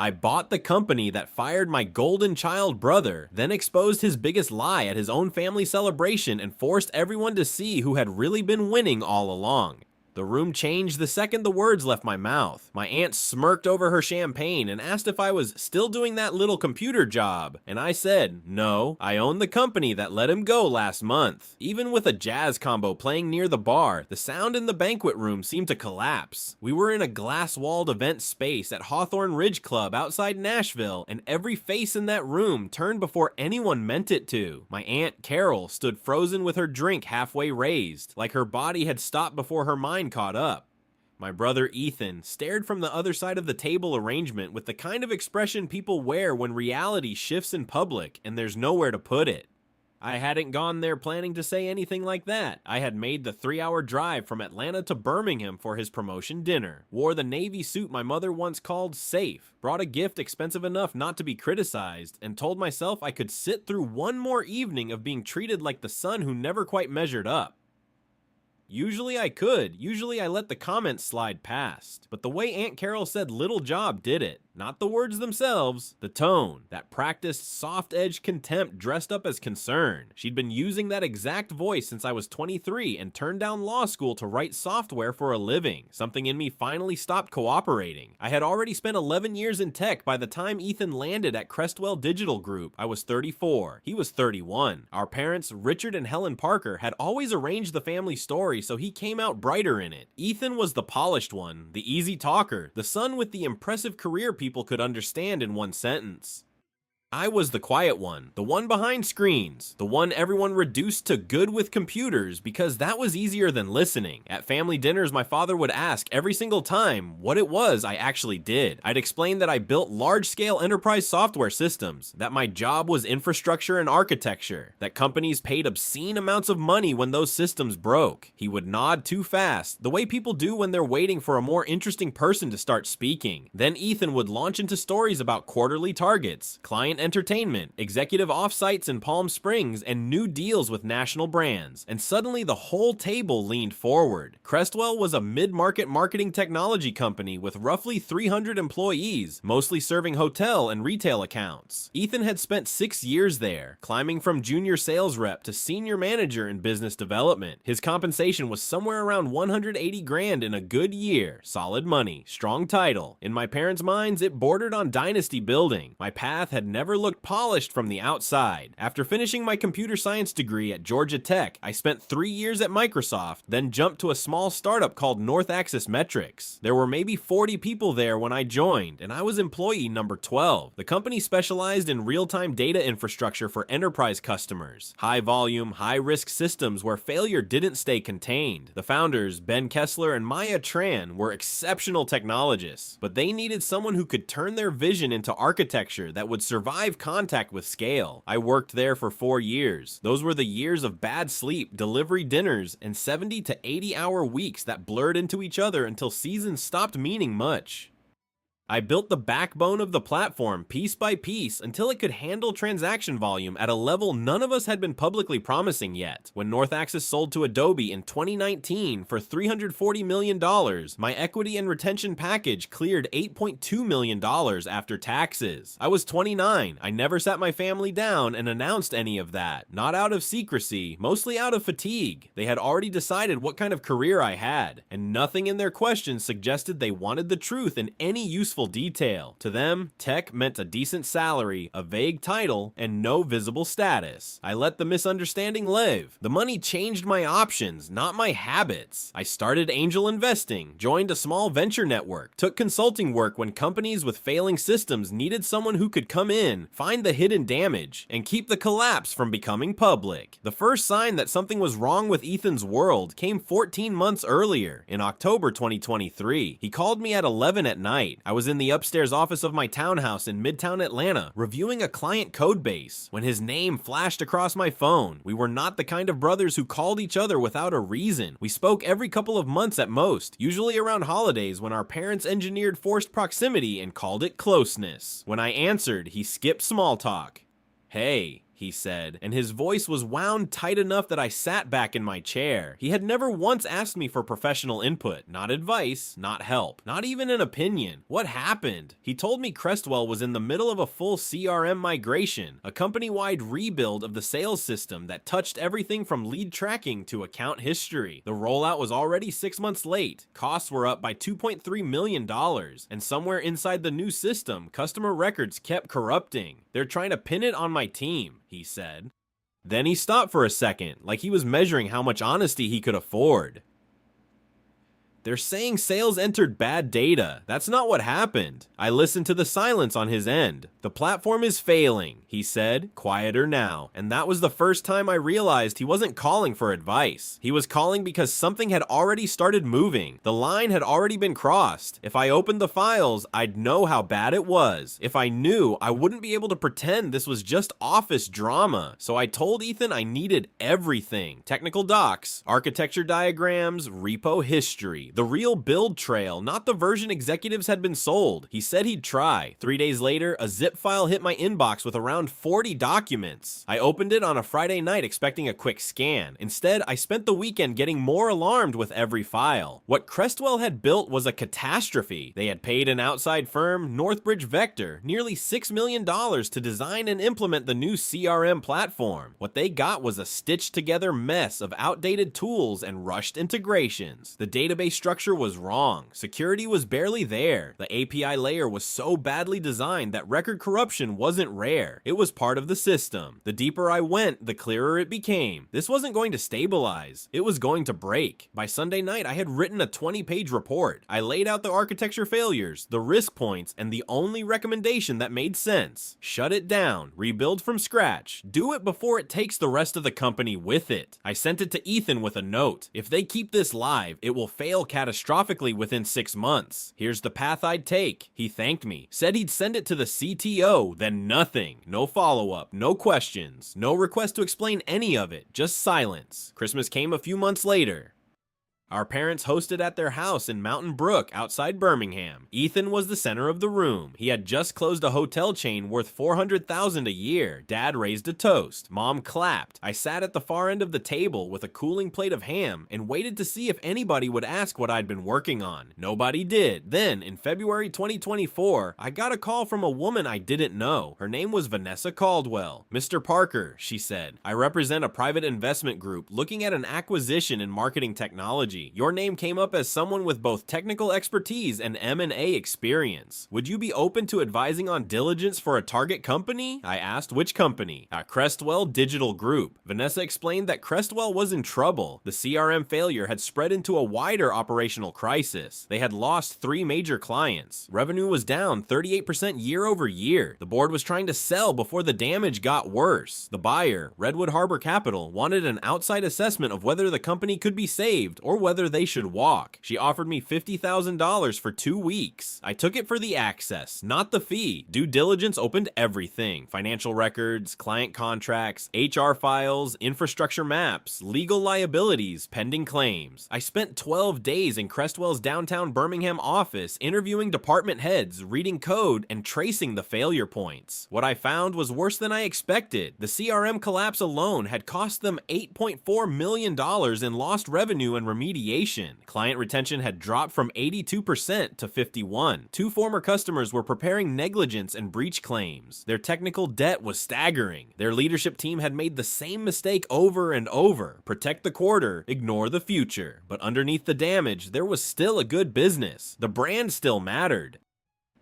I bought the company that fired my golden child brother, then exposed his biggest lie at his own family celebration and forced everyone to see who had really been winning all along. The room changed the second the words left my mouth. My aunt smirked over her champagne and asked if I was still doing that little computer job, and I said, no, I own the company that let him go last month. Even with a jazz combo playing near the bar, the sound in the banquet room seemed to collapse. We were in a glass-walled event space at Hawthorne Ridge Club outside Nashville, and every face in that room turned before anyone meant it to. My Aunt Carol stood frozen with her drink halfway raised, like her body had stopped before her mind caught up. My brother Ethan stared from the other side of the table arrangement with the kind of expression people wear when reality shifts in public and there's nowhere to put it. I hadn't gone there planning to say anything like that. I had made the 3-hour drive from Atlanta to Birmingham for his promotion dinner, wore the Navy suit my mother once called safe, brought a gift expensive enough not to be criticized, and told myself I could sit through one more evening of being treated like the son who never quite measured up. Usually I could. Usually I let the comments slide past. But the way Aunt Carol said little job did it. Not the words themselves, the tone, that practiced soft-edged contempt dressed up as concern. She'd been using that exact voice since I was 23 and turned down law school to write software for a living. Something in me finally stopped cooperating. I had already spent 11 years in tech by the time Ethan landed at Crestwell Digital Group. I was 34. He was 31. Our parents, Richard and Helen Parker, had always arranged the family story, so he came out brighter in it. Ethan was the polished one, the easy talker, the son with the impressive career people could understand in one sentence. I was the quiet one, the one behind screens, the one everyone reduced to good with computers because that was easier than listening. At family dinners, my father would ask every single time what it was I actually did. I'd explain that I built large-scale enterprise software systems, that my job was infrastructure and architecture, that companies paid obscene amounts of money when those systems broke. He would nod too fast, the way people do when they're waiting for a more interesting person to start speaking. Then Ethan would launch into stories about quarterly targets, client entertainment, executive offsites in Palm Springs, and new deals with national brands. And suddenly the whole table leaned forward. Crestwell was a mid-market marketing technology company with roughly 300 employees, mostly serving hotel and retail accounts. Ethan had spent 6 years there, climbing from junior sales rep to senior manager in business development. His compensation was somewhere around 180 grand in a good year. Solid money, strong title. In my parents' minds, it bordered on dynasty building. My path had never looked polished from the outside. After finishing my computer science degree at Georgia Tech, I spent 3 years at Microsoft, then jumped to a small startup called North Axis Metrics. There were maybe 40 people there when I joined, and I was employee number 12. The company specialized in real-time data infrastructure for enterprise customers, high-volume, high-risk systems where failure didn't stay contained. The founders, Ben Kessler and Maya Tran, were exceptional technologists, but they needed someone who could turn their vision into architecture that would survive contact with scale. I worked there for 4 years. Those were the years of bad sleep, delivery dinners, and 70 to 80-hour weeks that blurred into each other until seasons stopped meaning much. I built the backbone of the platform piece by piece until it could handle transaction volume at a level none of us had been publicly promising yet. When North Axis sold to Adobe in 2019 for $340 million, my equity and retention package cleared $8.2 million after taxes. I was 29. I never sat my family down and announced any of that. Not out of secrecy, mostly out of fatigue. They had already decided what kind of career I had, and nothing in their questions suggested they wanted the truth in any useful detail. To them, tech meant a decent salary, a vague title, and no visible status. I let the misunderstanding live. The money changed my options, not my habits. I started angel investing, joined a small venture network, took consulting work when companies with failing systems needed someone who could come in, find the hidden damage, and keep the collapse from becoming public. The first sign that something was wrong with Ethan's world came 14 months earlier, in October 2023. He called me at 11 at night. I was in the upstairs office of my townhouse in Midtown Atlanta, reviewing a client code base, when his name flashed across my phone. We were not the kind of brothers who called each other without a reason. We spoke every couple of months at most, usually around holidays when our parents engineered forced proximity and called it closeness. When I answered, he skipped small talk. "Hey," he said, and his voice was wound tight enough that I sat back in my chair. He had never once asked me for professional input, not advice, not help, not even an opinion. What happened? He told me Crestwell was in the middle of a full CRM migration, a company-wide rebuild of the sales system that touched everything from lead tracking to account history. The rollout was already 6 months late, costs were up by $2.3 million, and somewhere inside the new system, customer records kept corrupting. They're trying to pin it on my team, he said. Then he stopped for a second, like he was measuring how much honesty he could afford. They're saying sales entered bad data. That's not what happened. I listened to the silence on his end. The platform is failing, he said, quieter now. And that was the first time I realized he wasn't calling for advice. He was calling because something had already started moving. The line had already been crossed. If I opened the files, I'd know how bad it was. If I knew, I wouldn't be able to pretend this was just office drama. So I told Ethan I needed everything. Technical docs, architecture diagrams, repo history. The real build trail, not the version executives had been sold. He said he'd try. 3 days later, a zip file hit my inbox with around 40 documents. I opened it on a Friday night expecting a quick scan. Instead, I spent the weekend getting more alarmed with every file. What Crestwell had built was a catastrophe. They had paid an outside firm, Northbridge Vector, nearly $6 million to design and implement the new CRM platform. What they got was a stitched together mess of outdated tools and rushed integrations. The database structure was wrong. Security was barely there. The API layer was so badly designed that record corruption wasn't rare. It was part of the system. The deeper I went, the clearer it became. This wasn't going to stabilize. It was going to break. By Sunday night, I had written a 20-page report. I laid out the architecture failures, the risk points, and the only recommendation that made sense. Shut it down. Rebuild from scratch. Do it before it takes the rest of the company with it. I sent it to Ethan with a note. If they keep this live, it will fail catastrophically within 6 months. Here's the path I'd take. He thanked me, said he'd send it to the CTO, then nothing. No follow-up, no questions, no request to explain any of it, just silence. Christmas came a few months later. Our parents hosted at their house in Mountain Brook outside Birmingham. Ethan was the center of the room. He had just closed a hotel chain worth $400,000 a year. Dad raised a toast. Mom clapped. I sat at the far end of the table with a cooling plate of ham and waited to see if anybody would ask what I'd been working on. Nobody did. Then, in February 2024, I got a call from a woman I didn't know. Her name was Vanessa Caldwell. "Mr. Parker," she said, "I represent a private investment group looking at an acquisition in marketing technology. Your name came up as someone with both technical expertise and M&A experience. Would you be open to advising on diligence for a target company?" I asked. "Which company?" "Crestwell Digital Group." Vanessa explained that Crestwell was in trouble. The CRM failure had spread into a wider operational crisis. They had lost 3 major clients. Revenue was down 38% year over year. The board was trying to sell before the damage got worse. The buyer, Redwood Harbor Capital, wanted an outside assessment of whether the company could be saved or whether they should walk. She offered me $50,000 for 2 weeks. I took it for the access, not the fee. Due diligence opened everything: financial records, client contracts, HR files, infrastructure maps, legal liabilities, pending claims. I spent 12 days in Crestwell's downtown Birmingham office interviewing department heads, reading code, and tracing the failure points. What I found was worse than I expected. The CRM collapse alone had cost them $8.4 million in lost revenue and remediation. Client retention had dropped from 82% to 51%. 2 former customers were preparing negligence and breach claims. Their technical debt was staggering. Their leadership team had made the same mistake over and over. Protect the quarter, ignore the future. But underneath the damage, there was still a good business. The brand still mattered.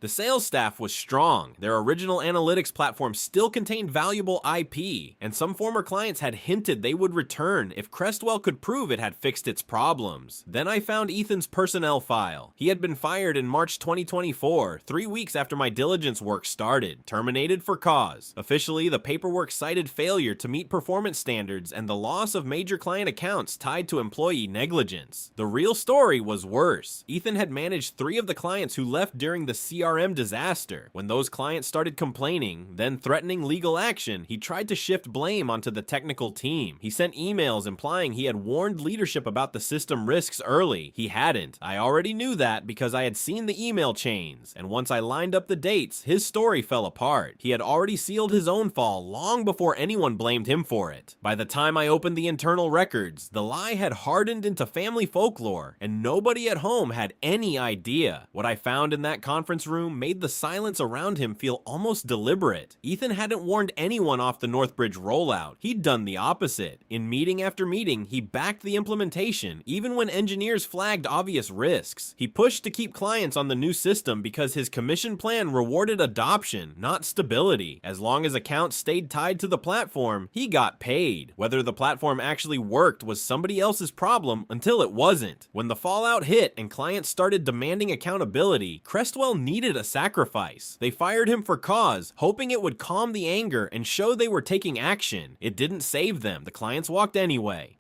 The sales staff was strong. Their original analytics platform still contained valuable IP, and some former clients had hinted they would return if Crestwell could prove it had fixed its problems. Then I found Ethan's personnel file. He had been fired in March 2024, 3 weeks after my diligence work started, terminated for cause. Officially, the paperwork cited failure to meet performance standards and the loss of major client accounts tied to employee negligence. The real story was worse. Ethan had managed 3 of the clients who left during the CRM disaster. When those clients started complaining, then threatening legal action, he tried to shift blame onto the technical team. He sent emails implying he had warned leadership about the system risks early. He hadn't. I already knew that because I had seen the email chains, and once I lined up the dates, his story fell apart. He had already sealed his own fall long before anyone blamed him for it. By the time I opened the internal records, the lie had hardened into family folklore, and nobody at home had any idea. What I found in that conference room made the silence around him feel almost deliberate. Ethan hadn't warned anyone off the Northbridge rollout. He'd done the opposite. In meeting after meeting, he backed the implementation, even when engineers flagged obvious risks. He pushed to keep clients on the new system because his commission plan rewarded adoption, not stability. As long as accounts stayed tied to the platform, he got paid. Whether the platform actually worked was somebody else's problem until it wasn't. When the fallout hit and clients started demanding accountability, Crestwell needed a sacrifice. They fired him for cause, hoping it would calm the anger and show they were taking action. It didn't save them. The clients walked anyway.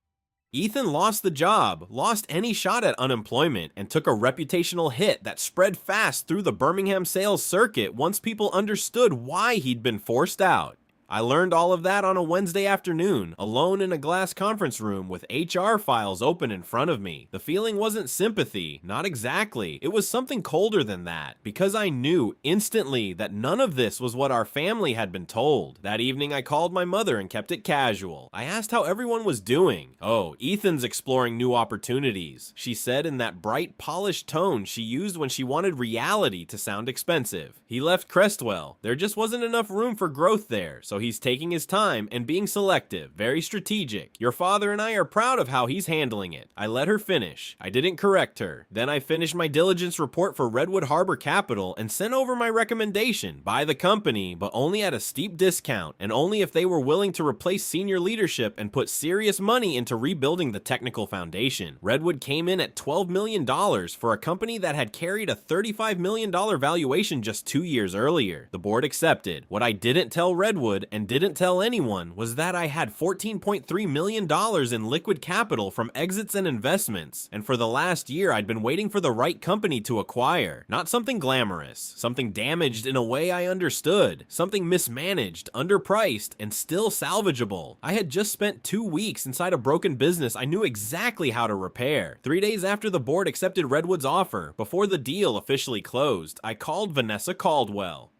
Ethan lost the job, lost any shot at unemployment, and took a reputational hit that spread fast through the Birmingham sales circuit once people understood why he'd been forced out. I learned all of that on a Wednesday afternoon, alone in a glass conference room with HR files open in front of me. The feeling wasn't sympathy, not exactly. It was something colder than that, because I knew instantly that none of this was what our family had been told. That evening I called my mother and kept it casual. I asked how everyone was doing. "Oh, Ethan's exploring new opportunities," she said in that bright, polished tone she used when she wanted reality to sound expensive. "He left Crestwell. There just wasn't enough room for growth there, so he's taking his time and being selective, very strategic. Your father and I are proud of how he's handling it." I let her finish. I didn't correct her. Then I finished my diligence report for Redwood Harbor Capital and sent over my recommendation: buy the company, but only at a steep discount, and only if they were willing to replace senior leadership and put serious money into rebuilding the technical foundation. Redwood came in at $12 million for a company that had carried a $35 million valuation just 2 years earlier. The board accepted. What I didn't tell Redwood and didn't tell anyone was that I had $14.3 million in liquid capital from exits and investments, and for the last year I'd been waiting for the right company to acquire. Not something glamorous, something damaged in a way I understood, something mismanaged, underpriced, and still salvageable. I had just spent 2 weeks inside a broken business I knew exactly how to repair. 3 days after the board accepted Redwood's offer, before the deal officially closed, I called Vanessa Caldwell.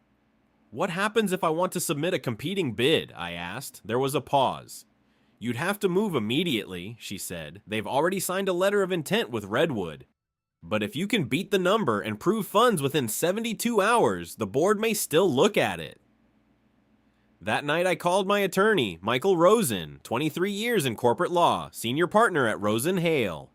"What happens if I want to submit a competing bid?" I asked. There was a pause. "You'd have to move immediately," she said. "They've already signed a letter of intent with Redwood. But if you can beat the number and prove funds within 72 hours, the board may still look at it." That night I called my attorney, Michael Rosen, 23 years in corporate law, senior partner at Rosen Hale.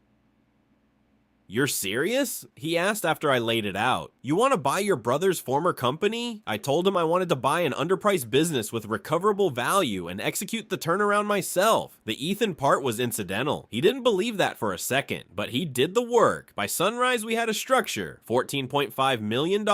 "You're serious?" he asked after I laid it out. "You want to buy your brother's former company?" I told him I wanted to buy an underpriced business with recoverable value and execute the turnaround myself. The Ethan part was incidental. He didn't believe that for a second, but he did the work. By sunrise we had a structure, $14.5 million,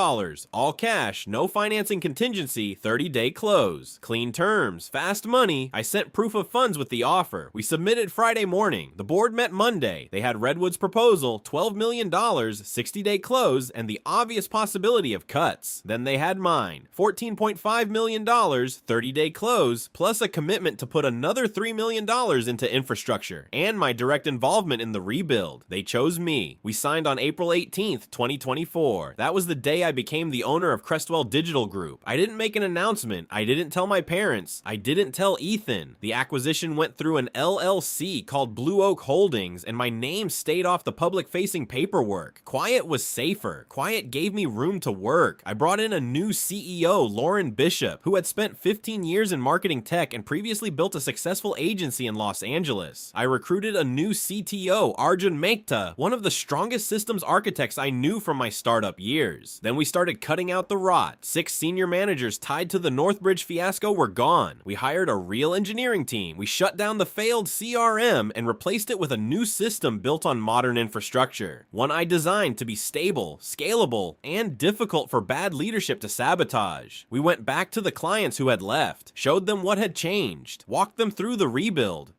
all cash, no financing contingency, 30-day close. Clean terms, fast money. I sent proof of funds with the offer. We submitted Friday morning. The board met Monday. They had Redwood's proposal, $12 million, 60-day close, and the obvious possibility of cuts. Then they had mine, $14.5 million, 30-day close, plus a commitment to put another $3 million into infrastructure, and my direct involvement in the rebuild. They chose me. We signed on April 18th, 2024. That was the day I became the owner of Crestwell Digital Group. I didn't make an announcement. I didn't tell my parents. I didn't tell Ethan. The acquisition went through an LLC called Blue Oak Holdings, and my name stayed off the public-facing paperwork. Quiet was safer. Quiet gave me room to work. I brought in a new CEO, Lauren Bishop, who had spent 15 years in marketing tech and previously built a successful agency in Los Angeles. I recruited a new CTO, Arjun Mehta, one of the strongest systems architects I knew from my startup years. Then we started cutting out the rot. 6 senior managers tied to the Northbridge fiasco were gone. We hired a real engineering team. We shut down the failed CRM and replaced it with a new system built on modern infrastructure. One I designed to be stable, scalable, and difficult for bad leadership to sabotage. We went back to the clients who had left, showed them what had changed, walked them through the rebuild.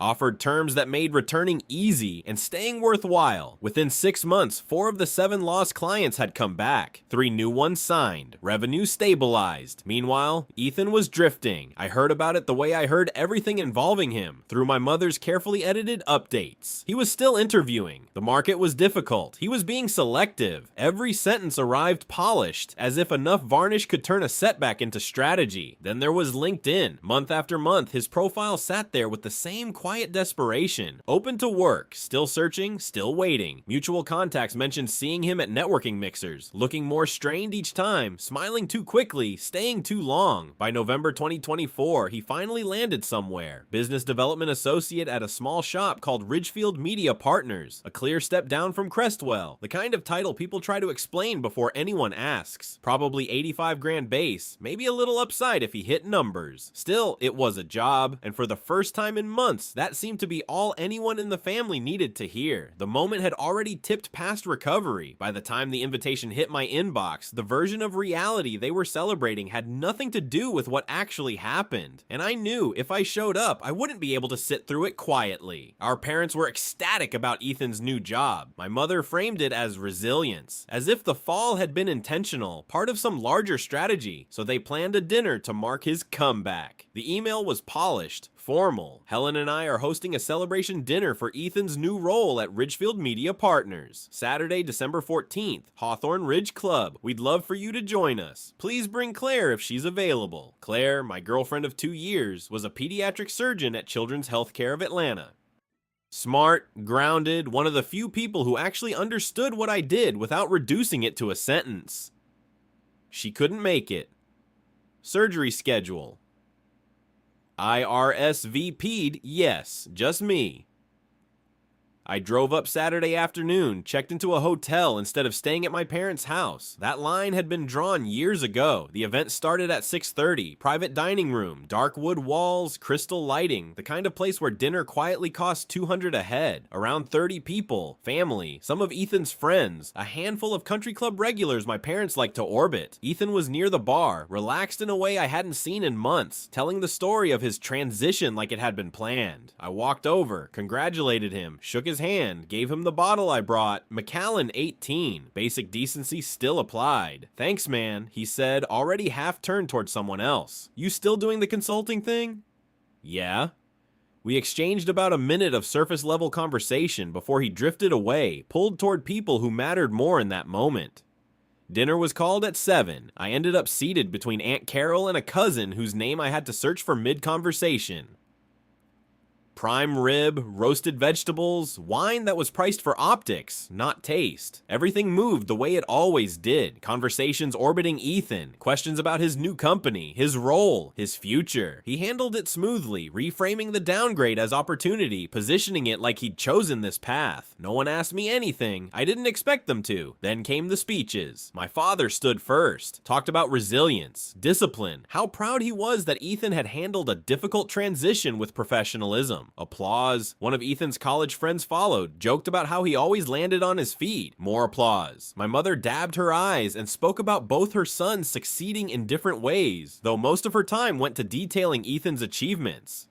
offered terms that made returning easy and staying worthwhile. Within 6 months, 4 of the 7 lost clients had come back. 3 new ones signed. Revenue stabilized. Meanwhile, Ethan was drifting. I heard about it the way I heard everything involving him, through my mother's carefully edited updates. He was still interviewing. The market was difficult. He was being selective. Every sentence arrived polished, as if enough varnish could turn a setback into strategy. Then there was LinkedIn. Month after month, his profile sat there with the same quiet desperation. Open to work, still searching, still waiting. Mutual contacts mentioned seeing him at networking mixers, looking more strained each time, smiling too quickly, staying too long. By November 2024, he finally landed somewhere. Business development associate at a small shop called Ridgefield Media Partners, a clear step down from Crestwell, the kind of title people try to explain before anyone asks. Probably 85 grand base, maybe a little upside if he hit numbers. Still, it was a job, and for the first time in months, that seemed to be all anyone in the family needed to hear. The moment had already tipped past recovery. By the time the invitation hit my inbox, the version of reality they were celebrating had nothing to do with what actually happened. And I knew if I showed up, I wouldn't be able to sit through it quietly. Our parents were ecstatic about Ethan's new job. My mother framed it as resilience, as if the fall had been intentional, part of some larger strategy, so they planned a dinner to mark his comeback. The email was polished, formal. Helen and I are hosting a celebration dinner for Ethan's new role at Ridgefield Media Partners. Saturday, December 14th, Hawthorne Ridge Club. We'd love for you to join us. Please bring Claire if she's available. Claire, my girlfriend of 2 years, was a pediatric surgeon at Children's Healthcare of Atlanta. Smart, grounded, one of the few people who actually understood what I did without reducing it to a sentence. She couldn't make it. Surgery schedule. I RSVP'd, yes, just me. I drove up Saturday afternoon, checked into a hotel instead of staying at my parents' house. That line had been drawn years ago. The event started at 6:30. Private dining room, dark wood walls, crystal lighting, the kind of place where dinner quietly costs $200 a head. Around 30 people, family, some of Ethan's friends, a handful of country club regulars my parents like to orbit. Ethan was near the bar, relaxed in a way I hadn't seen in months, telling the story of his transition like it had been planned. I walked over, congratulated him, shook his hand, gave him the bottle I brought. Macallan 18. Basic decency still applied. Thanks, man, he said, already half turned towards someone else. You still doing the consulting thing? Yeah. We exchanged about a minute of surface level conversation before he drifted away, pulled toward people who mattered more in that moment. Dinner was called at 7. I ended up seated between Aunt Carol and a cousin whose name I had to search for mid-conversation. Prime rib, roasted vegetables, wine that was priced for optics, not taste. Everything moved the way it always did. Conversations orbiting Ethan, questions about his new company, his role, his future. He handled it smoothly, reframing the downgrade as opportunity, positioning it like he'd chosen this path. No one asked me anything. I didn't expect them to. Then came the speeches. My father stood first, talked about resilience, discipline, how proud he was that Ethan had handled a difficult transition with professionalism. Applause. One of Ethan's college friends followed, joked about how he always landed on his feet. More applause. My mother dabbed her eyes and spoke about both her sons succeeding in different ways, though most of her time went to detailing Ethan's achievements.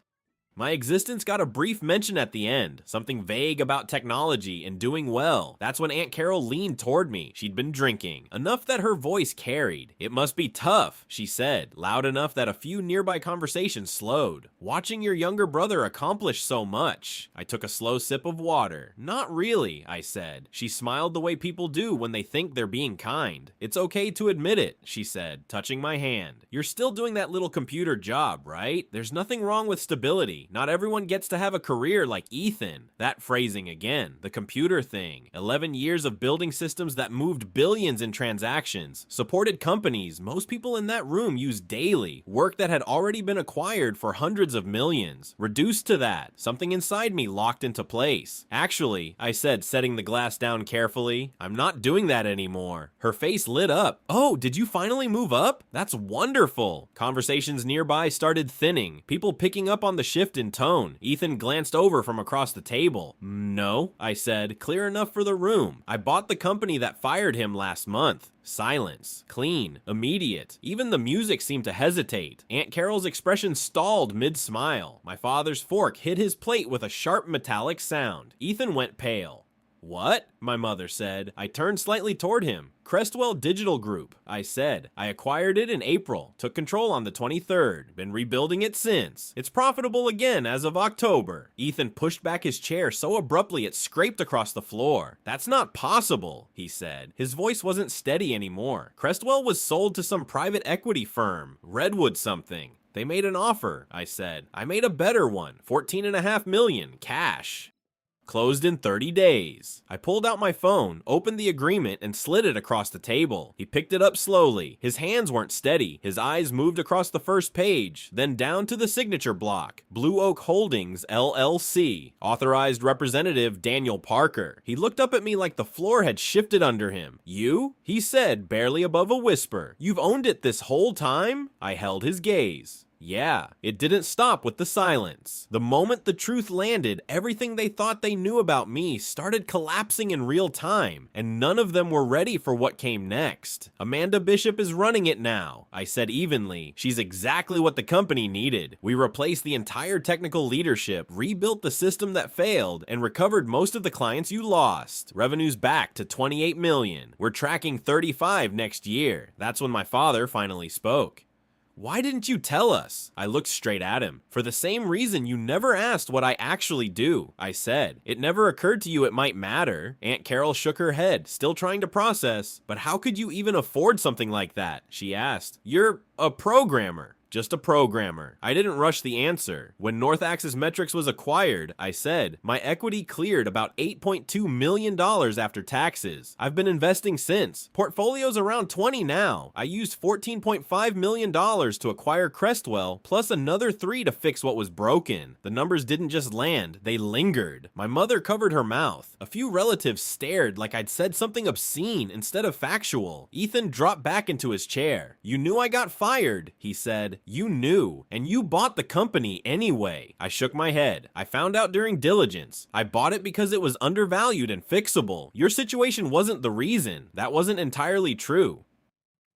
My existence got a brief mention at the end, something vague about technology and doing well. That's when Aunt Carol leaned toward me. She'd been drinking, enough that her voice carried. It must be tough, she said, loud enough that a few nearby conversations slowed. Watching your younger brother accomplish so much. I took a slow sip of water. Not really, I said. She smiled the way people do when they think they're being kind. It's okay to admit it, she said, touching my hand. You're still doing that little computer job, right? There's nothing wrong with stability. Not everyone gets to have a career like Ethan. That phrasing again, the computer thing. 11 years of building systems that moved billions in transactions, supported companies most people in that room use daily, work that had already been acquired for hundreds of millions. Reduced to that, something inside me locked into place. Actually, I said, setting the glass down carefully, I'm not doing that anymore. Her face lit up. Oh, did you finally move up? That's wonderful. Conversations nearby started thinning, people picking up on the shift shift in tone. Ethan glanced over from across the table. No, I said, clear enough for the room. I bought the company that fired him last month. Silence. Clean. Immediate. Even the music seemed to hesitate. Aunt Carol's expression stalled mid-smile. My father's fork hit his plate with a sharp metallic sound. Ethan went pale. What? My mother said. I turned slightly toward him. Crestwell Digital Group, I said. I acquired it in April, took control on the 23rd, been rebuilding it since. It's profitable again as of October. Ethan pushed back his chair so abruptly it scraped across the floor. That's not possible, he said. His voice wasn't steady anymore. Crestwell was sold to some private equity firm, Redwood something. They made an offer, I said. I made a better one, $14.5 million, cash. Closed in 30 days. I pulled out my phone, opened the agreement, and slid it across the table. He picked it up slowly. His hands weren't steady. His eyes moved across the first page, then down to the signature block. Blue Oak Holdings, LLC. Authorized representative Daniel Parker. He looked up at me like the floor had shifted under him. You? He said, barely above a whisper. You've owned it this whole time? I held his gaze. Yeah, it didn't stop with the silence. The moment the truth landed, everything they thought they knew about me started collapsing in real time, and none of them were ready for what came next. Amanda Bishop is running it now, I said evenly. She's exactly what the company needed. We replaced the entire technical leadership, rebuilt the system that failed, and recovered most of the clients you lost. Revenue's back to $28 million. We're tracking 35 next year. That's when my father finally spoke. Why didn't you tell us? I looked straight at him. For the same reason you never asked what I actually do, I said. It never occurred to you it might matter. Aunt Carol shook her head, still trying to process. But how could you even afford something like that? She asked. You're a programmer. Just a programmer. I didn't rush the answer. When North Axis Metrics was acquired, I said, my equity cleared about $8.2 million after taxes. I've been investing since. Portfolio's around 20 now. I used $14.5 million to acquire Crestwell, plus another 3 to fix what was broken. The numbers didn't just land, they lingered. My mother covered her mouth. A few relatives stared like I'd said something obscene instead of factual. Ethan dropped back into his chair. You knew I got fired, he said. You knew, and you bought the company anyway. I shook my head. I found out during diligence. I bought it because it was undervalued and fixable. Your situation wasn't the reason. That wasn't entirely true.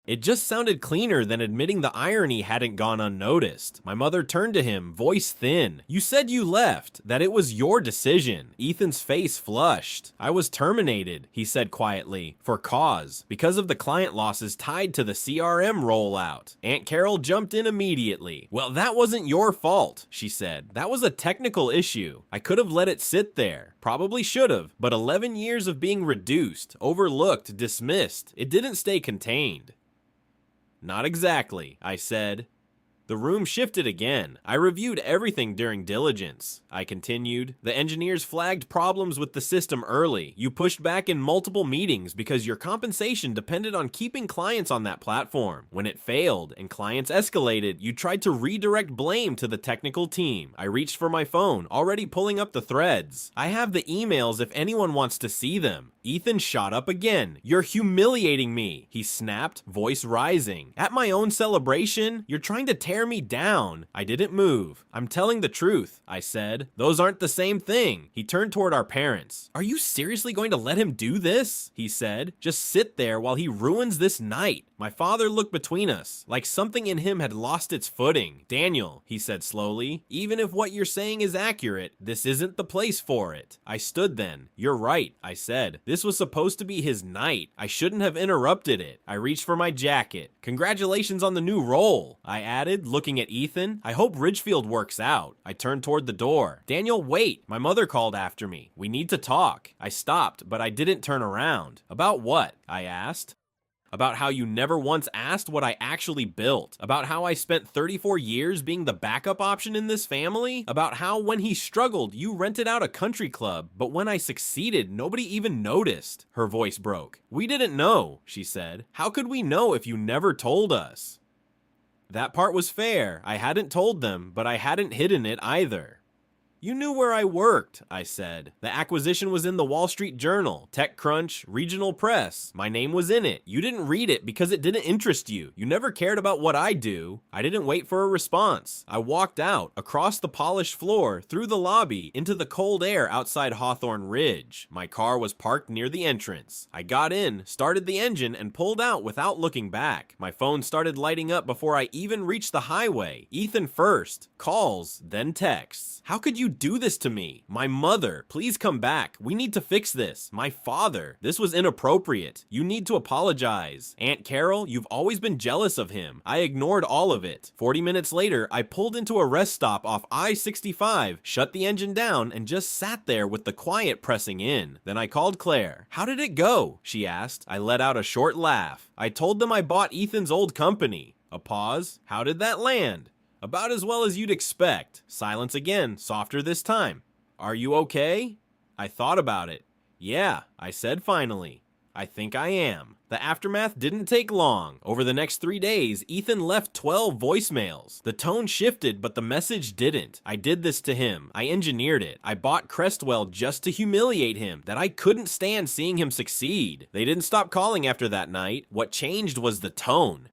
It just sounded cleaner than admitting the irony hadn't gone unnoticed. My mother turned to him, voice thin. You said you left, that it was your decision. Ethan's face flushed. I was terminated, he said quietly, for cause, because of the client losses tied to the CRM rollout. Aunt Carol jumped in immediately. Well, that wasn't your fault, she said. That was a technical issue. I could have let it sit there. Probably should have, but 11 years of being reduced, overlooked, dismissed. It didn't stay contained. Not exactly, I said. The room shifted again. I reviewed everything during diligence. I continued. The engineers flagged problems with the system early. You pushed back in multiple meetings because your compensation depended on keeping clients on that platform. When it failed and clients escalated, you tried to redirect blame to the technical team. I reached for my phone, already pulling up the threads. I have the emails if anyone wants to see them. Ethan shot up again. You're humiliating me, he snapped, voice rising. At my own celebration, you're trying to tear me down. I didn't move. I'm telling the truth, I said. Those aren't the same thing. He turned toward our parents. Are you seriously going to let him do this? He said. Just sit there while he ruins this night. My father looked between us, like something in him had lost its footing. Daniel, he said slowly, even if what you're saying is accurate, this isn't the place for it. I stood then. You're right, I said. This was supposed to be his night. I shouldn't have interrupted it. I reached for my jacket. Congratulations on the new role, I added, looking at Ethan. I hope Ridgefield works out. I turned toward the door. Daniel, wait. My mother called after me. We need to talk. I stopped, but I didn't turn around. About what? I asked. About how you never once asked what I actually built. About how I spent 34 years being the backup option in this family. About how when he struggled, you rented out a country club, but when I succeeded, nobody even noticed. Her voice broke. We didn't know, she said. How could we know if you never told us? That part was fair. I hadn't told them, but I hadn't hidden it either. You knew where I worked, I said. The acquisition was in the Wall Street Journal, TechCrunch, Regional Press. My name was in it. You didn't read it because it didn't interest you. You never cared about what I do. I didn't wait for a response. I walked out, across the polished floor, through the lobby, into the cold air outside Hawthorne Ridge. My car was parked near the entrance. I got in, started the engine, and pulled out without looking back. My phone started lighting up before I even reached the highway. Ethan first. Calls, then texts. How could you do this to me? My mother, please come back. We need to fix this. My father, this was inappropriate. You need to apologize. Aunt Carol, you've always been jealous of him. I ignored all of it. 40 minutes later, I pulled into a rest stop off I-65, shut the engine down, and just sat there with the quiet pressing in. Then I called Claire. How did it go? She asked. I let out a short laugh. I told them I bought Ethan's old company. A pause. How did that land? About as well as you'd expect. Silence again, softer this time. Are you okay? I thought about it. Yeah, I said finally. I think I am. The aftermath didn't take long. Over the next 3 days, Ethan left 12 voicemails. The tone shifted, but the message didn't. I did this to him. I engineered it. I bought Crestwell just to humiliate him, that I couldn't stand seeing him succeed. They didn't stop calling after that night. What changed was the tone.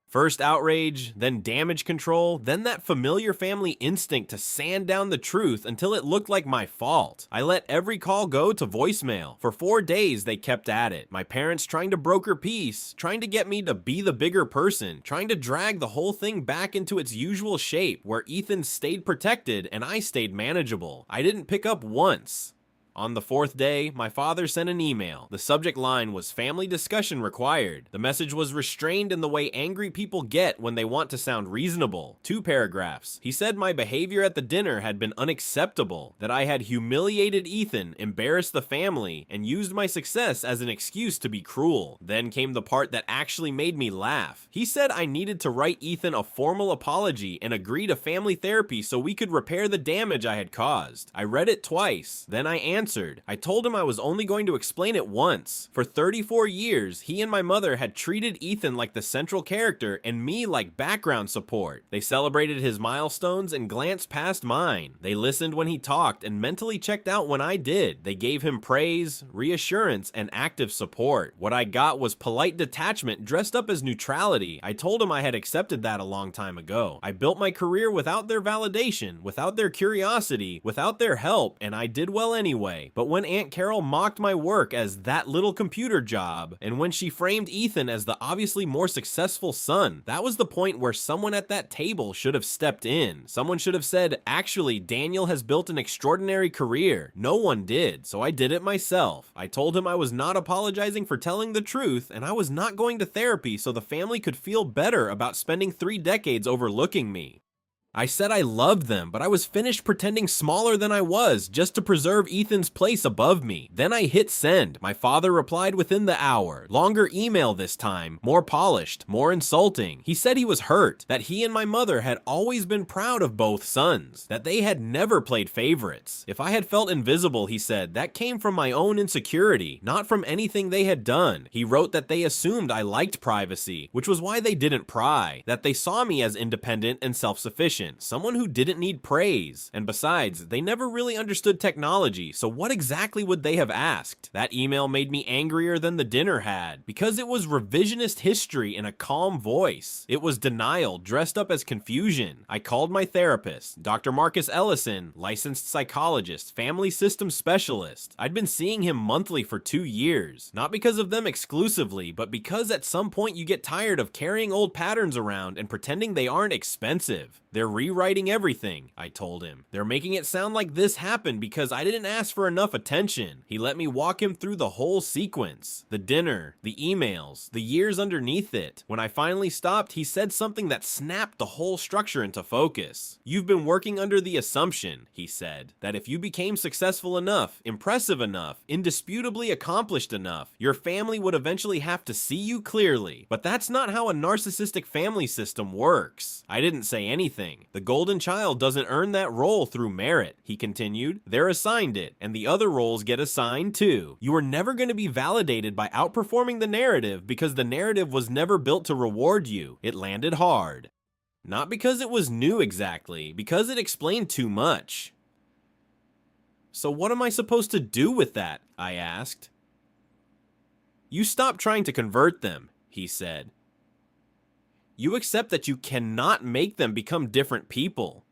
First outrage, then damage control, then that familiar family instinct to sand down the truth until it looked like my fault. I let every call go to voicemail. For 4 days, they kept at it. My parents trying to broker peace, trying to get me to be the bigger person, trying to drag the whole thing back into its usual shape, where Ethan stayed protected and I stayed manageable. I didn't pick up once. On the 4th day, my father sent an email. The subject line was family discussion required. The message was restrained in the way angry people get when they want to sound reasonable. 2 paragraphs. He said my behavior at the dinner had been unacceptable, that I had humiliated Ethan, embarrassed the family, and used my success as an excuse to be cruel. Then came the part that actually made me laugh. He said I needed to write Ethan a formal apology and agree to family therapy so we could repair the damage I had caused. I read it twice. Then I answered. I told him I was only going to explain it once. For 34 years, he and my mother had treated Ethan like the central character and me like background support. They celebrated his milestones and glanced past mine. They listened when he talked and mentally checked out when I did. They gave him praise, reassurance, and active support. What I got was polite detachment dressed up as neutrality. I told him I had accepted that a long time ago. I built my career without their validation, without their curiosity, without their help, and I did well anyway. But when Aunt Carol mocked my work as that little computer job, and when she framed Ethan as the obviously more successful son, that was the point where someone at that table should have stepped in. Someone should have said, actually, Daniel has built an extraordinary career. No one did, so I did it myself. I told him I was not apologizing for telling the truth, and I was not going to therapy so the family could feel better about spending 3 decades overlooking me. I said I loved them, but I was finished pretending smaller than I was just to preserve Ethan's place above me. Then I hit send. My father replied within the hour. Longer email this time, more polished, more insulting. He said he was hurt, that he and my mother had always been proud of both sons, that they had never played favorites. If I had felt invisible, he said, that came from my own insecurity, not from anything they had done. He wrote that they assumed I liked privacy, which was why they didn't pry, that they saw me as independent and self-sufficient. Someone who didn't need praise. And besides, they never really understood technology, so what exactly would they have asked? That email made me angrier than the dinner had, because it was revisionist history in a calm voice. It was denial dressed up as confusion. I called my therapist, Dr. Marcus Ellison, licensed psychologist, family systems specialist. I'd been seeing him monthly for 2 years, not because of them exclusively, but because at some point you get tired of carrying old patterns around and pretending they aren't expensive. They're rewriting everything, I told him. They're making it sound like this happened because I didn't ask for enough attention. He let me walk him through the whole sequence. The dinner, the emails, the years underneath it. When I finally stopped, he said something that snapped the whole structure into focus. You've been working under the assumption, he said, that if you became successful enough, impressive enough, indisputably accomplished enough, your family would eventually have to see you clearly. But that's not how a narcissistic family system works. I didn't say anything. The golden child doesn't earn that role through merit, he continued. They're assigned it, and the other roles get assigned too. You are never going to be validated by outperforming the narrative because the narrative was never built to reward you. It landed hard. Not because it was new exactly, because it explained too much. So what am I supposed to do with that? I asked. You stop trying to convert them, he said. You accept that you cannot make them become different people.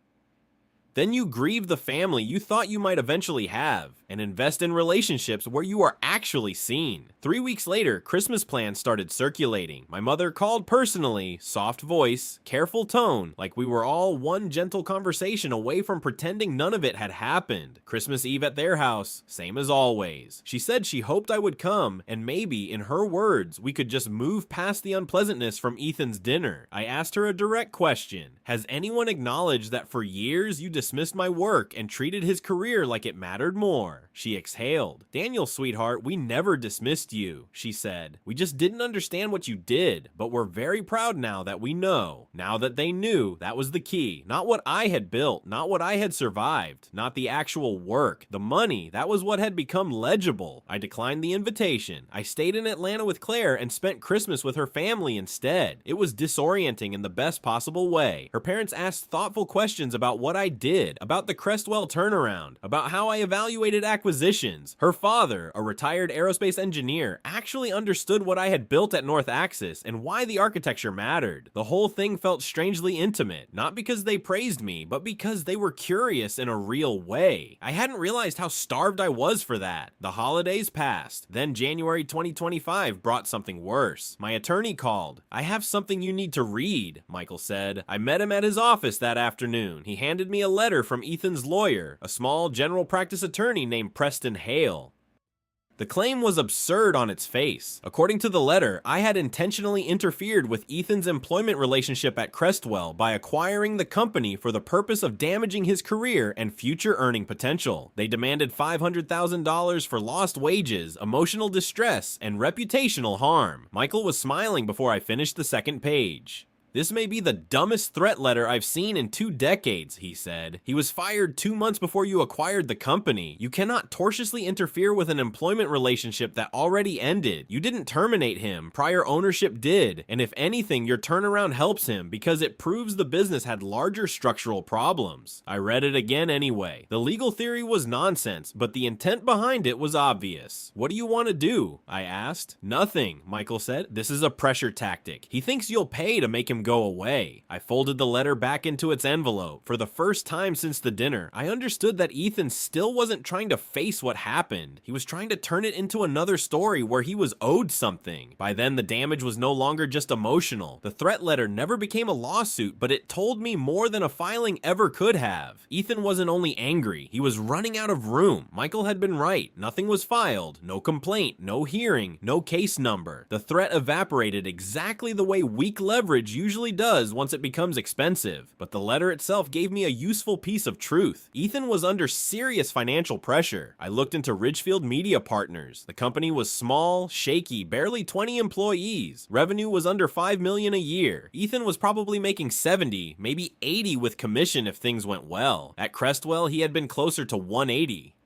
Then you grieve the family you thought you might eventually have, and invest in relationships where you are actually seen. 3 weeks later, Christmas plans started circulating. My mother called personally, soft voice, careful tone, like we were all one gentle conversation away from pretending none of it had happened. Christmas Eve at their house, same as always. She said she hoped I would come, and maybe, in her words, we could just move past the unpleasantness from Ethan's dinner. I asked her a direct question. Has anyone acknowledged that for years you dismissed my work and treated his career like it mattered more? She exhaled. Daniel, sweetheart, we never dismissed you, she said. We just didn't understand what you did, but we're very proud now that we know. Now that they knew, that was the key. Not what I had built, not what I had survived, not the actual work. The money, that was what had become legible. I declined the invitation. I stayed in Atlanta with Claire and spent Christmas with her family instead. It was disorienting in the best possible way. Her parents asked thoughtful questions about what I did, about the Crestwell turnaround, about how I evaluated acquisitions. Her father, a retired aerospace engineer, actually understood what I had built at North Axis and why the architecture mattered. The whole thing felt strangely intimate, not because they praised me, but because they were curious in a real way. I hadn't realized how starved I was for that. The holidays passed. Then January 2025 brought something worse. My attorney called. I have something you need to read, Michael said. I met him at his office that afternoon. He handed me a letter from Ethan's lawyer, a small general practice attorney named Preston Hale. The claim was absurd on its face. According to the letter, I had intentionally interfered with Ethan's employment relationship at Crestwell by acquiring the company for the purpose of damaging his career and future earning potential. They demanded $500,000 for lost wages, emotional distress, and reputational harm. Michael was smiling before I finished the second page. This may be the dumbest threat letter I've seen in 2 decades, he said. He was fired 2 months before you acquired the company. You cannot tortiously interfere with an employment relationship that already ended. You didn't terminate him. Prior ownership did. And if anything, your turnaround helps him because it proves the business had larger structural problems. I read it again anyway. The legal theory was nonsense, but the intent behind it was obvious. What do you want to do? I asked. Nothing, Michael said. This is a pressure tactic. He thinks you'll pay to make him go away. I folded the letter back into its envelope. For the first time since the dinner, I understood that Ethan still wasn't trying to face what happened. He was trying to turn it into another story where he was owed something. By then, the damage was no longer just emotional. The threat letter never became a lawsuit, but it told me more than a filing ever could have. Ethan wasn't only angry, he was running out of room. Michael had been right. Nothing was filed, no complaint, no hearing, no case number. The threat evaporated exactly the way weak leverage usually does once it becomes expensive, but the letter itself gave me a useful piece of truth. Ethan was under serious financial pressure. I looked into Ridgefield Media Partners. The company was small, shaky, barely 20 employees. Revenue was under $5 million a year. Ethan was probably making 70, maybe 80 with commission if things went well. At Crestwell, he had been closer to 180.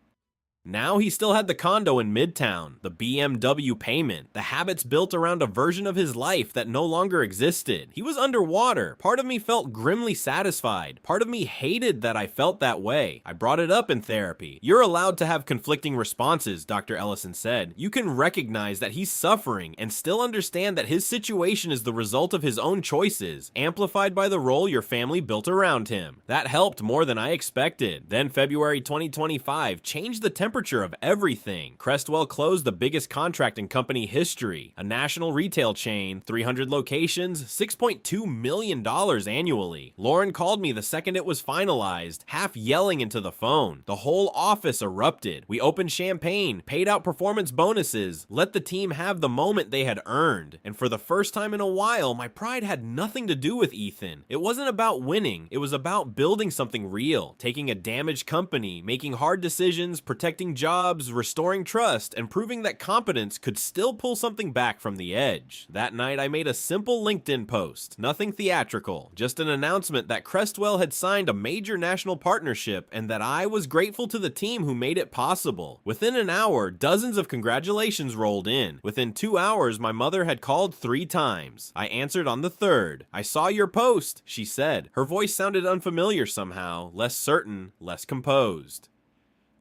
Now he still had the condo in Midtown, the BMW payment, the habits built around a version of his life that no longer existed. He was underwater. Part of me felt grimly satisfied. Part of me hated that I felt that way. I brought it up in therapy. You're allowed to have conflicting responses, Dr. Ellison said. You can recognize that he's suffering and still understand that his situation is the result of his own choices, amplified by the role your family built around him. That helped more than I expected. Then February 2025 changed the temperature of everything. Crestwell closed the biggest contract in company history, a national retail chain, 300 locations, $6.2 million annually. Lauren called me the second it was finalized, half yelling into the phone. The whole office erupted. We opened champagne, paid out performance bonuses, let the team have the moment they had earned. And for the first time in a while, my pride had nothing to do with Ethan. It wasn't about winning. It was about building something real, taking a damaged company, making hard decisions, protecting jobs, restoring trust, and proving that competence could still pull something back from the edge. That night, I made a simple LinkedIn post. Nothing theatrical, just an announcement that Crestwell had signed a major national partnership and that I was grateful to the team who made it possible. Within an hour, dozens of congratulations rolled in. Within 2 hours, my mother had called 3 times. I answered on the 3rd. "I saw your post," she said. Her voice sounded unfamiliar somehow, less certain, less composed.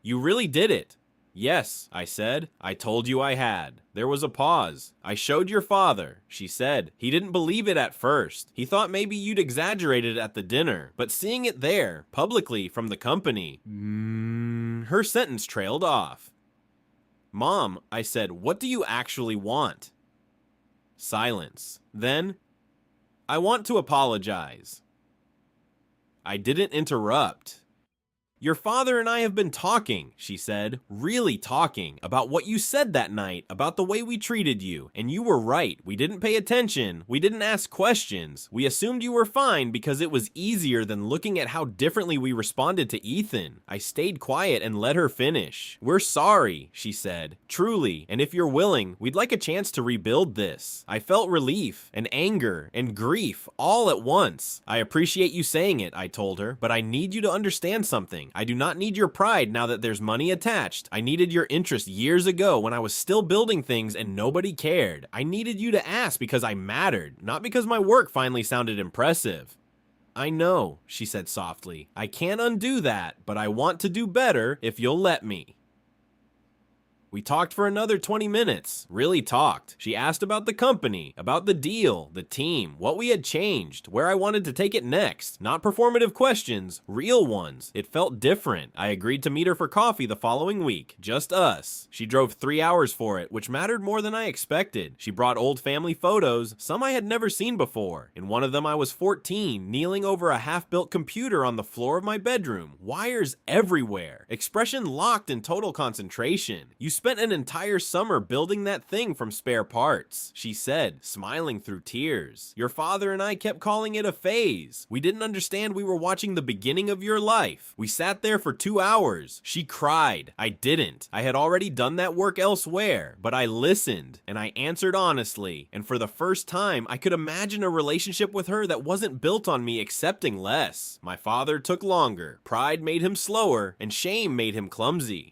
You really did it. Yes, I said. I told you I had. There was a pause. I showed your father, she said. He didn't believe it at first. He thought maybe you'd exaggerated at the dinner, but seeing it there, publicly, from the company, her sentence trailed off. Mom, I said, what do you actually want? Silence. Then, I want to apologize. I didn't interrupt. Your father and I have been talking, she said, really talking, about what you said that night, about the way we treated you, and you were right. We didn't pay attention. We didn't ask questions. We assumed you were fine because it was easier than looking at how differently we responded to Ethan. I stayed quiet and let her finish. We're sorry, she said, truly, and if you're willing, we'd like a chance to rebuild this. I felt relief and anger and grief all at once. I appreciate you saying it, I told her, but I need you to understand something. I do not need your pride now that there's money attached. I needed your interest years ago when I was still building things and nobody cared. I needed you to ask because I mattered, not because my work finally sounded impressive. I know, she said softly. I can't undo that, but I want to do better if you'll let me. We talked for another 20 minutes, really talked. She asked about the company, about the deal, the team, what we had changed, where I wanted to take it next. Not performative questions, real ones. It felt different. I agreed to meet her for coffee the following week, just us. She drove 3 hours for it, which mattered more than I expected. She brought old family photos, some I had never seen before. In one of them I was 14, kneeling over a half-built computer on the floor of my bedroom. Wires everywhere. Expression locked in total concentration. You spent an entire summer building that thing from spare parts, she said, smiling through tears. Your father and I kept calling it a phase. We didn't understand we were watching the beginning of your life. We sat there for 2 hours. She cried. I didn't. I had already done that work elsewhere, but I listened and I answered honestly. And for the first time, I could imagine a relationship with her that wasn't built on me accepting less. My father took longer. Pride made him slower, and shame made him clumsy.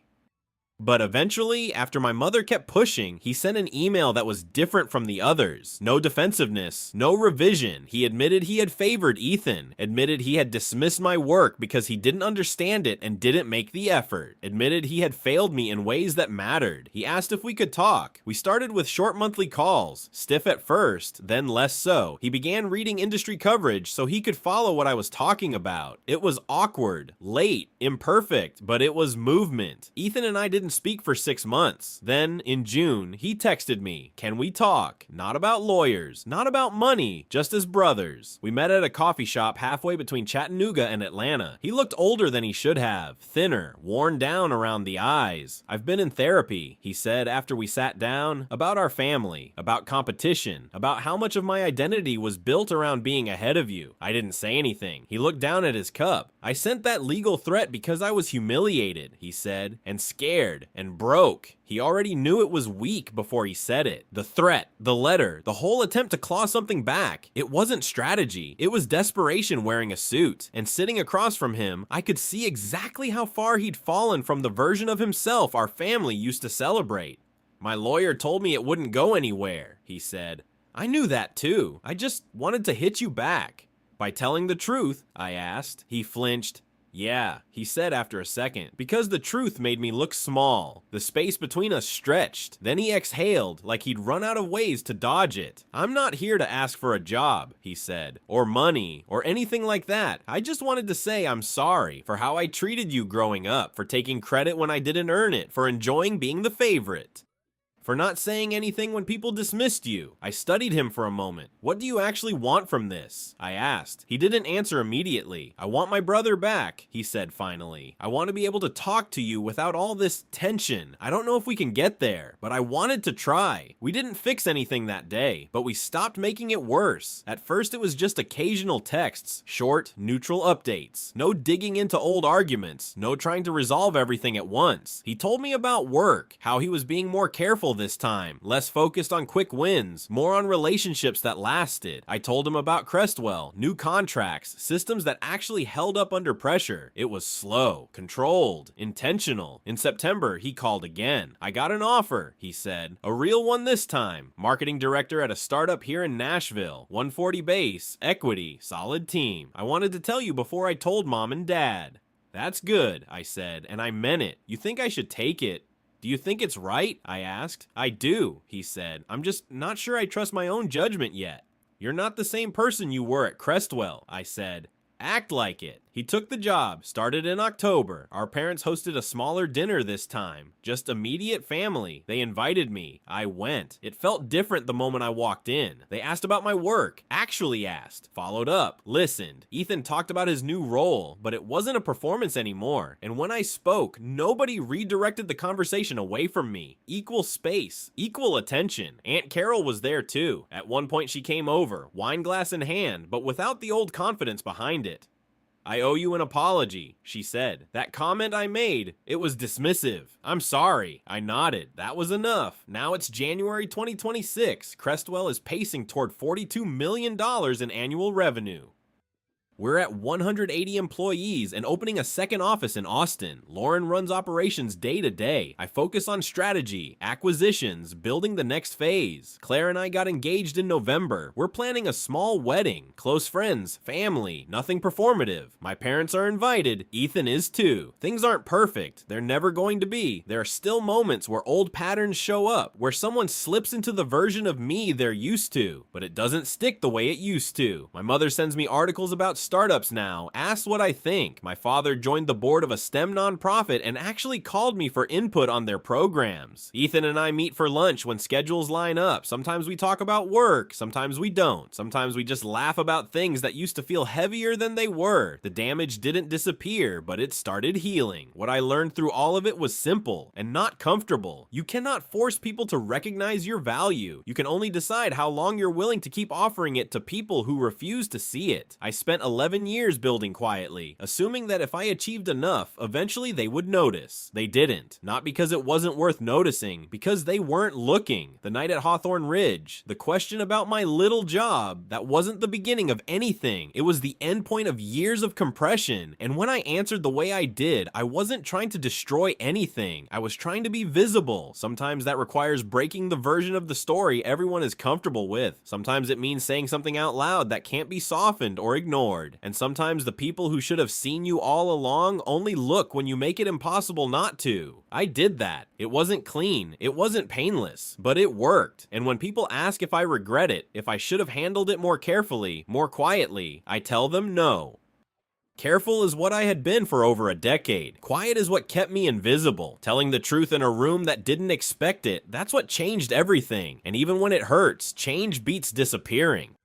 But eventually, after my mother kept pushing, he sent an email that was different from the others. No defensiveness, no revision. He admitted he had favored Ethan, admitted he had dismissed my work because he didn't understand it and didn't make the effort, admitted he had failed me in ways that mattered. He asked if we could talk. We started with short monthly calls, stiff at first, then less so. He began reading industry coverage so he could follow what I was talking about. It was awkward, late, imperfect, but it was movement. Ethan and I didn't speak for 6 months. Then, in June, he texted me, "Can we talk? Not about lawyers, not about money, just as brothers." We met at a coffee shop halfway between Chattanooga and Atlanta. He looked older than he should have, thinner, worn down around the eyes. "I've been in therapy," he said after we sat down, "about our family, about competition, about how much of my identity was built around being ahead of you." I didn't say anything. He looked down at his cup. "I sent that legal threat because I was humiliated," he said, "and scared. And broke." He already knew it was weak before he said it. The threat, the letter, the whole attempt to claw something back. It wasn't strategy. It was desperation wearing a suit. And sitting across from him, I could see exactly how far he'd fallen from the version of himself our family used to celebrate. "My lawyer told me it wouldn't go anywhere," he said. "I knew that too. I just wanted to hit you back." "By telling the truth?" I asked. He flinched. "Yeah," he said after a second, "because the truth made me look small." The space between us stretched. Then he exhaled, like he'd run out of ways to dodge it. "I'm not here to ask for a job," he said, "or money, or anything like that. I just wanted to say I'm sorry for how I treated you growing up, for taking credit when I didn't earn it, for enjoying being the favorite. For not saying anything when people dismissed you." I studied him for a moment. "What do you actually want from this?" I asked. He didn't answer immediately. "I want my brother back," he said finally. "I want to be able to talk to you without all this tension. I don't know if we can get there, but I wanted to try." We didn't fix anything that day, but we stopped making it worse. At first it was just occasional texts, short, neutral updates. No digging into old arguments, no trying to resolve everything at once. He told me about work, how he was being more careful this time, less focused on quick wins, more on relationships that lasted. I told him about Crestwell, new contracts, systems that actually held up under pressure. It was slow, controlled, intentional. In September, he called again. "I got an offer," he said. "A real one this time. Marketing director at a startup here in Nashville. 140 base, equity, solid team. I wanted to tell you before I told mom and dad." That's good, I said, and I meant it. You think I should take it? Do you think it's right? I asked. I do, he said. I'm just not sure I trust my own judgment yet. You're not the same person you were at Crestwell, I said. Act like it. He took the job, started in October. Our parents hosted a smaller dinner this time. Just immediate family. They invited me. I went. It felt different the moment I walked in. They asked about my work. Actually asked. Followed up. Listened. Ethan talked about his new role, but it wasn't a performance anymore. And when I spoke, nobody redirected the conversation away from me. Equal space. Equal attention. Aunt Carol was there too. At one point she came over, wine glass in hand, but without the old confidence behind it. I owe you an apology, she said. That comment I made, it was dismissive. I'm sorry. I nodded. That was enough. Now it's January 2026. Crestwell is pacing toward $42 million in annual revenue. We're at 180 employees and opening a second office in Austin. Lauren runs operations day to day. I focus on strategy, acquisitions, building the next phase. Claire and I got engaged in November. We're planning a small wedding. Close friends, family, nothing performative. My parents are invited. Ethan is too. Things aren't perfect. They're never going to be. There are still moments where old patterns show up, where someone slips into the version of me they're used to, but it doesn't stick the way it used to. My mother sends me articles about startups now, asks what I think. My father joined the board of a STEM nonprofit and actually called me for input on their programs. Ethan and I meet for lunch when schedules line up. Sometimes we talk about work, sometimes we don't. Sometimes we just laugh about things that used to feel heavier than they were. The damage didn't disappear, but it started healing. What I learned through all of it was simple and not comfortable. You cannot force people to recognize your value. You can only decide how long you're willing to keep offering it to people who refuse to see it. I spent 11 years building quietly, assuming that if I achieved enough, eventually they would notice. They didn't. Not because it wasn't worth noticing, because they weren't looking. The night at Hawthorne Ridge, the question about my little job, that wasn't the beginning of anything. It was the end point of years of compression. And when I answered the way I did, I wasn't trying to destroy anything. I was trying to be visible. Sometimes that requires breaking the version of the story everyone is comfortable with. Sometimes it means saying something out loud that can't be softened or ignored. And sometimes the people who should have seen you all along only look when you make it impossible not to. I did that. It wasn't clean. It wasn't painless, but it worked. And when people ask if I regret it, if I should have handled it more carefully, more quietly, I tell them no. Careful is what I had been for over a decade. Quiet is what kept me invisible. Telling the truth in a room that didn't expect it, that's what changed everything. And even when it hurts, change beats disappearing.